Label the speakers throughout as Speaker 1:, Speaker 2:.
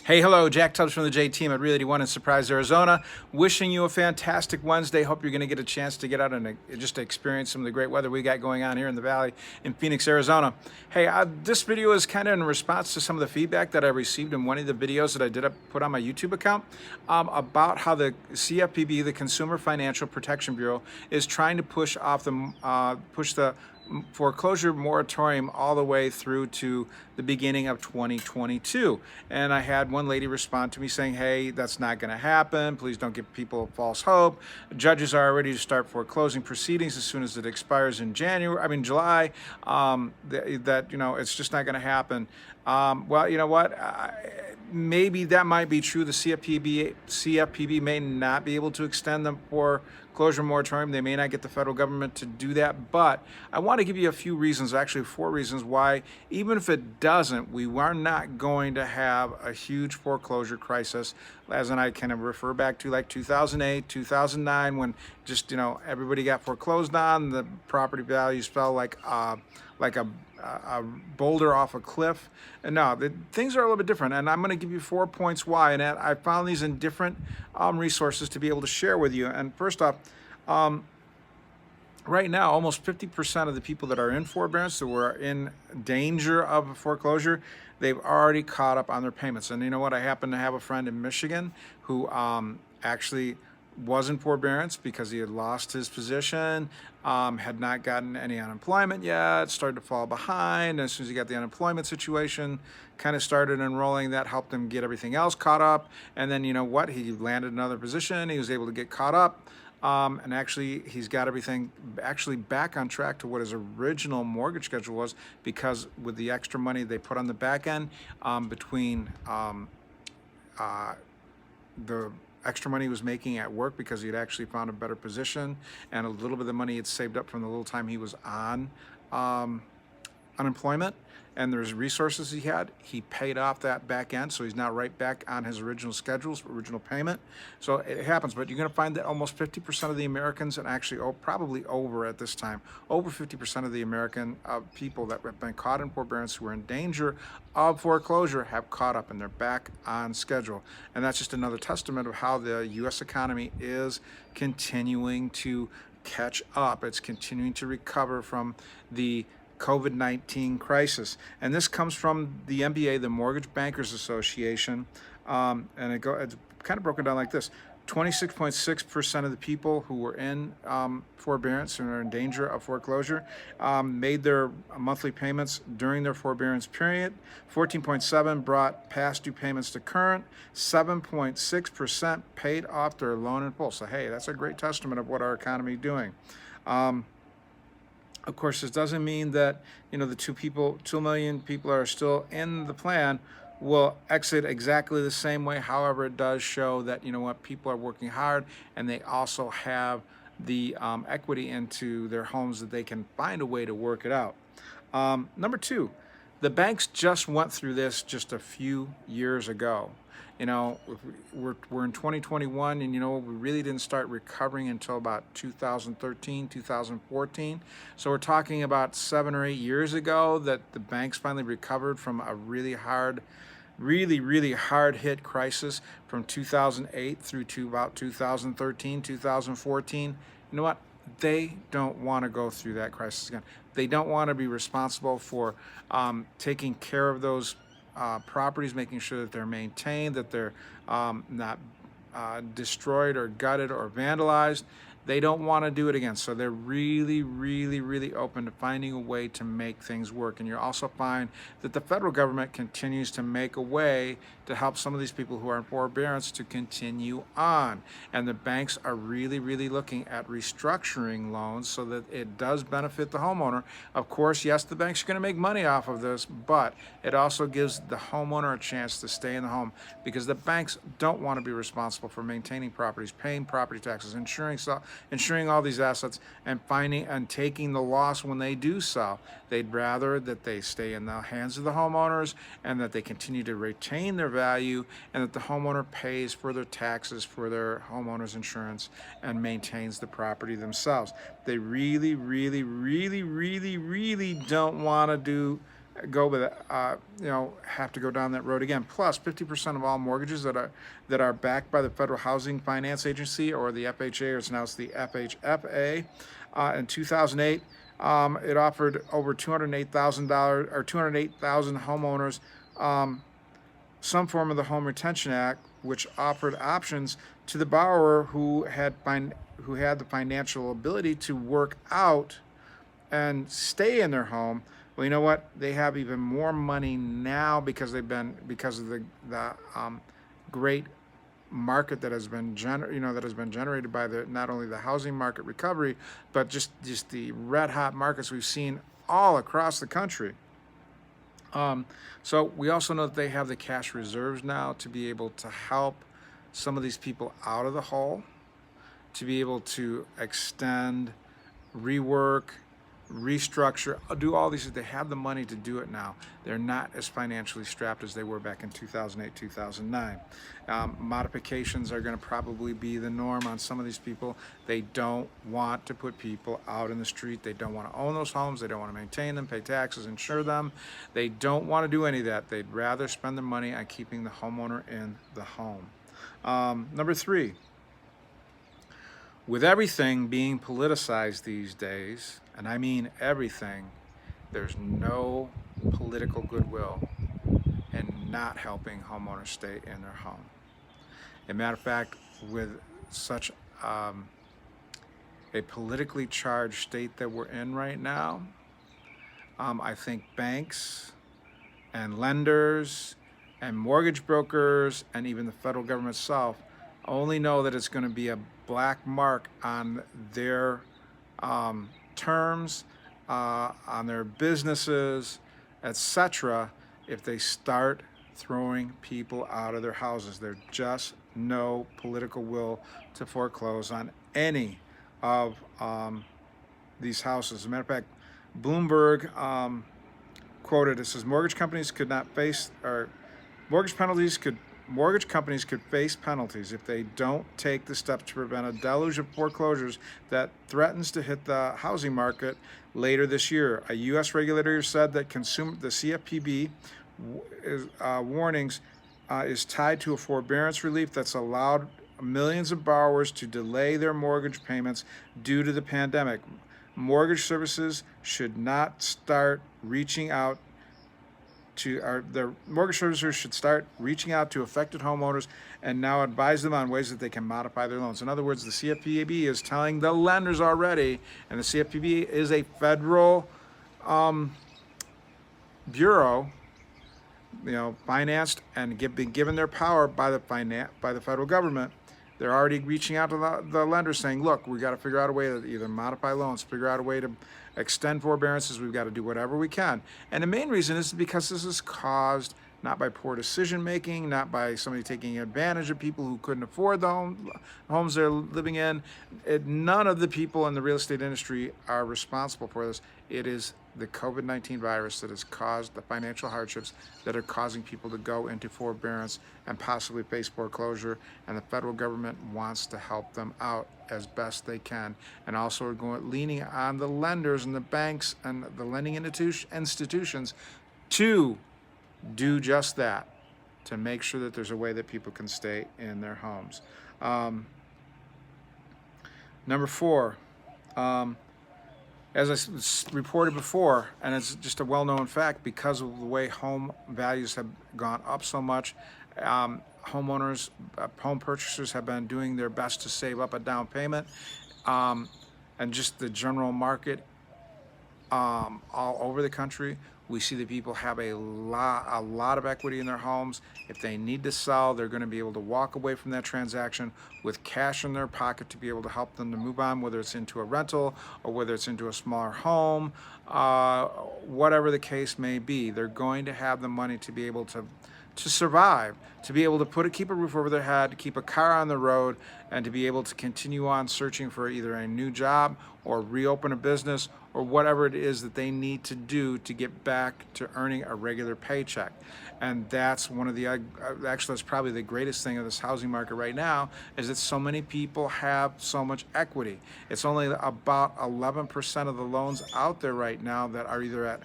Speaker 1: Hey, hello, Jack Tubbs from the J Team at Realty One in Surprise, Arizona. Wishing you a fantastic Wednesday. Hope you're going to get a chance to get out and just experience some of the great weather we got going on here in the Valley in Phoenix, Arizona. Hey, this video is kind of in response to some of the feedback that I received in one of the videos that I did put on my YouTube account about how the CFPB, the Consumer Financial Protection Bureau, is trying to push the foreclosure moratorium all the way through to the beginning of 2022. And I had one lady respond to me saying, hey, that's not going to happen. Please don't give people false hope. Judges are ready to start foreclosing proceedings as soon as it expires in July. It's just not going to happen. Well, you know what? Maybe that might be true. The CFPB may not be able to extend the foreclosure moratorium. They may not get the federal government to do that. But I want to give you a few reasons, actually 4 reasons why, even if it doesn't, we are not going to have a huge foreclosure crisis, as in I kind of refer back to like 2008, 2009, when just, everybody got foreclosed on, the property values fell like a boulder off a cliff. And no, things are a little bit different. And I'm going to give you 4 points why. And I found these in different resources to be able to share with you. And first off, right now, almost 50% of the people that are in forbearance, that were in danger of foreclosure, they've already caught up on their payments. And you know what? I happen to have a friend in Michigan who actually was in forbearance because he had lost his position, had not gotten any unemployment yet, started to fall behind. And as soon as he got the unemployment situation, kind of started enrolling. That helped him get everything else caught up. And then you know what? He landed another position. He was able to get caught up. And actually, he's got everything actually back on track to what his original mortgage schedule was, because with the extra money they put on the back end, between the extra money he was making at work because he had actually found a better position, and a little bit of the money he'd saved up from the little time he was on unemployment, and there's resources he paid off that back end, so he's now right back on his original schedules, original payment. So it happens, but you're going to find that almost 50% of the Americans, and actually probably over at this time, over 50% of the American people that have been caught in forbearance who are in danger of foreclosure have caught up and they're back on schedule. And that's just another testament of how the U.S. economy is continuing to catch up. It's continuing to recover from the COVID-19 crisis. And this comes from the MBA, the Mortgage Bankers Association, and it's kind of broken down like this. 26.6% of the people who were in forbearance and are in danger of foreclosure made their monthly payments during their forbearance period. 14.7% brought past due payments to current. 7.6% paid off their loan in full. So hey, that's a great testament of what our economy is doing. Of course, this doesn't mean that the 2 million people are still in the plan will exit exactly the same way. However, it does show that people are working hard, and they also have the equity into their homes that they can find a way to work it out. Number 2, the banks just went through this just a few years ago. We're in 2021, and we really didn't start recovering until about 2013, 2014. So we're talking about 7 or 8 years ago that the banks finally recovered from a really hard hit crisis from 2008 through to about 2013, 2014. You know what? They don't want to go through that crisis again. They don't want to be responsible for taking care of those properties, making sure that they're maintained, that they're not destroyed or gutted or vandalized. They don't want to do it again. So they're really open to finding a way to make things work. And you'll also find that the federal government continues to make a way to help some of these people who are in forbearance to continue on. And the banks are really looking at restructuring loans so that it does benefit the homeowner. Of course, yes, the banks are going to make money off of this, but it also gives the homeowner a chance to stay in the home, because the banks don't want to be responsible for maintaining properties, paying property taxes, insuring all these assets, and finding and taking the loss when they do sell. They'd rather that they stay in the hands of the homeowners, and that they continue to retain their value, and that the homeowner pays for their taxes for their homeowner's insurance and maintains the property themselves. They really don't want to do go with have to go down that road again. Plus, 50% of all mortgages that are backed by the Federal Housing Finance Agency, or the FHA, or it's now the FHFA. In 2008, it offered over $208,000 or 208,000 homeowners some form of the Home Retention Act, which offered options to the borrower who had the financial ability to work out and stay in their home. Well, you know what? They have even more money now because of the great market that has been generated by the not only the housing market recovery, but just the red hot markets we've seen all across the country. So we also know that they have the cash reserves now to be able to help some of these people out of the hole, to be able to extend, rework, restructure, do all these. They have the money to do it now. They're not as financially strapped as they were back in 2008, 2009. Modifications are going to probably be the norm on some of these people. They don't want to put people out in the street. They don't want to own those homes. They don't want to maintain them, pay taxes, insure them. They don't want to do any of that. They'd rather spend their money on keeping the homeowner in the home. Number 3, with everything being politicized these days, and I mean everything, there's no political goodwill in not helping homeowners stay in their home. As a matter of fact, with such a politically charged state that we're in right now, I think banks and lenders and mortgage brokers and even the federal government itself only know that it's going to be a black mark on their terms, on their businesses, etc., if they start throwing people out of their houses. There's just no political will to foreclose on any of these houses. As a matter of fact, Bloomberg quoted, it says, mortgage companies could face penalties if they don't take the steps to prevent a deluge of foreclosures that threatens to hit the housing market later this year. A U.S. regulator said that the CFPB warnings is tied to a forbearance relief that's allowed millions of borrowers to delay their mortgage payments due to the pandemic. Mortgage services should not start reaching out the mortgage servicers should start reaching out to affected homeowners and now advise them on ways that they can modify their loans. In other words, the CFPB is telling the lenders already, and the CFPB is a federal bureau, financed and been given their power by the federal government. They're already reaching out to the lenders saying, look, we got to figure out a way to either modify loans, figure out a way to extend forbearances. We've got to do whatever we can. And the main reason is because this is caused not by poor decision making, not by somebody taking advantage of people who couldn't afford the homes they're living in. None of the people in the real estate industry are responsible for this. It is the COVID-19 virus that has caused the financial hardships that are causing people to go into forbearance and possibly face foreclosure, and the federal government wants to help them out as best they can, and also are leaning on the lenders and the banks and the lending institutions to do just that, to make sure that there's a way that people can stay in their homes. Number 4, as I reported before, and it's just a well-known fact, because of the way home values have gone up so much, home purchasers have been doing their best to save up a down payment, and just the general market all over the country. We see that people have a lot of equity in their homes. If they need to sell, they're going to be able to walk away from that transaction with cash in their pocket to be able to help them to move on, whether it's into a rental or whether it's into a smaller home, whatever the case may be. They're going to have the money to be able to survive, to be able to keep a roof over their head, to keep a car on the road, and to be able to continue on searching for either a new job or reopen a business or whatever it is that they need to do to get back to earning a regular paycheck. And that's one of the, actually that's probably the greatest thing of this housing market right now, is that so many people have so much equity. It's only about 11% of the loans out there right now that are either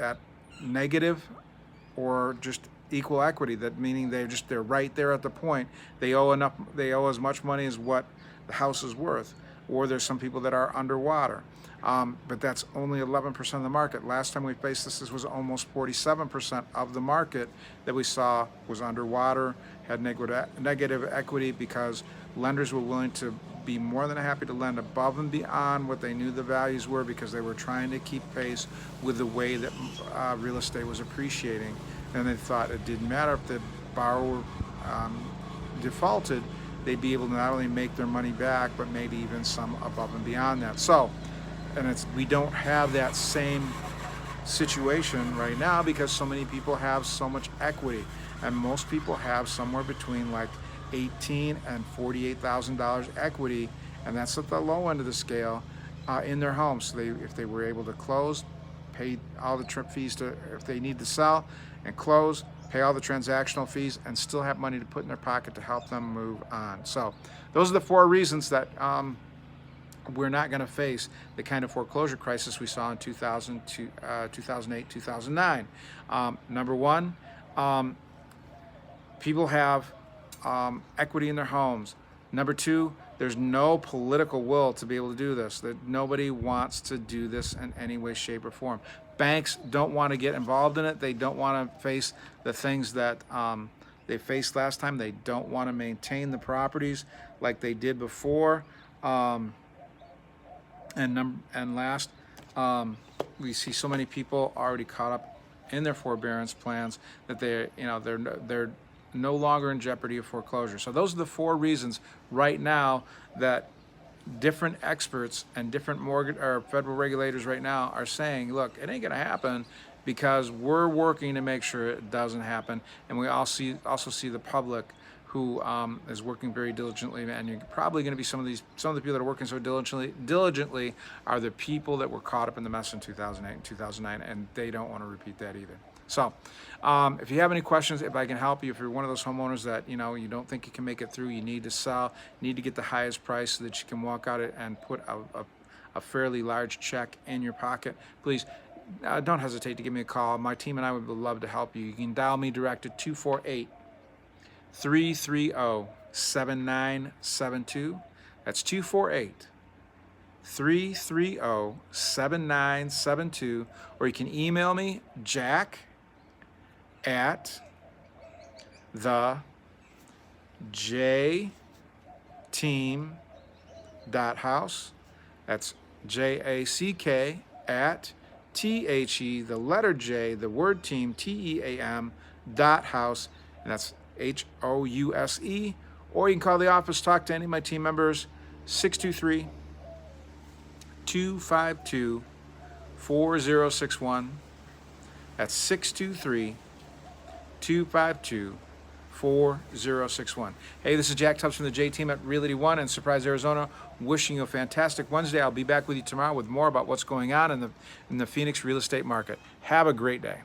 Speaker 1: at negative or just equal equity, that meaning they're right there at the point. They owe as much money as what the house is worth, or there's some people that are underwater. But that's only 11% of the market. Last time we faced this was almost 47% of the market that we saw was underwater, had negative equity, because lenders were willing to be more than happy to lend above and beyond what they knew the values were, because they were trying to keep pace with the way that real estate was appreciating. And they thought it didn't matter if the borrower defaulted, they'd be able to not only make their money back, but maybe even some above and beyond that. So, and we don't have that same situation right now, because so many people have so much equity, and most people have somewhere between like $18,000 and $48,000 equity, and that's at the low end of the scale, in their homes. So if they were able to close, pay all the trip fees if they need to sell and close, pay all the transactional fees, and still have money to put in their pocket to help them move on. So those are the 4 reasons that we're not going to face the kind of foreclosure crisis we saw in 2008, 2009. Number one, people have equity in their homes. Number 2, there's no political will to be able to do this. That nobody wants to do this in any way, shape, or form. Banks don't want to get involved in it. They don't want to face the things that they faced last time. They don't want to maintain the properties like they did before. And last, we see so many people already caught up in their forbearance plans that they're no longer in jeopardy of foreclosure. So those are the 4 reasons right now that different experts and different mortgage or federal regulators right now are saying, look, it ain't going to happen, because we're working to make sure it doesn't happen. And we also see the public who is working very diligently, and you're probably going to be some of the people that are working so diligently are the people that were caught up in the mess in 2008 and 2009, and they don't want to repeat that either. So if you have any questions, if I can help you, if you're one of those homeowners that you don't think you can make it through, you need to sell, you need to get the highest price so that you can walk out and put a fairly large check in your pocket, please don't hesitate to give me a call. My team and I would love to help you. You can dial me direct at 248-330-7972. That's 248-330-7972. Or you can email me, jack@thejteam.house. That's JACK @THE, the letter J, the word team, TEAM.house, and that's HOUSE. Or you can call the office, talk to any of my team members, 623-252-4061. That's 623-252-4061. Hey, this is Jack Tubbs from the J Team at Realty One in Surprise, Arizona. Wishing you a fantastic Wednesday. I'll be back with you tomorrow with more about what's going on in the Phoenix real estate market. Have a great day.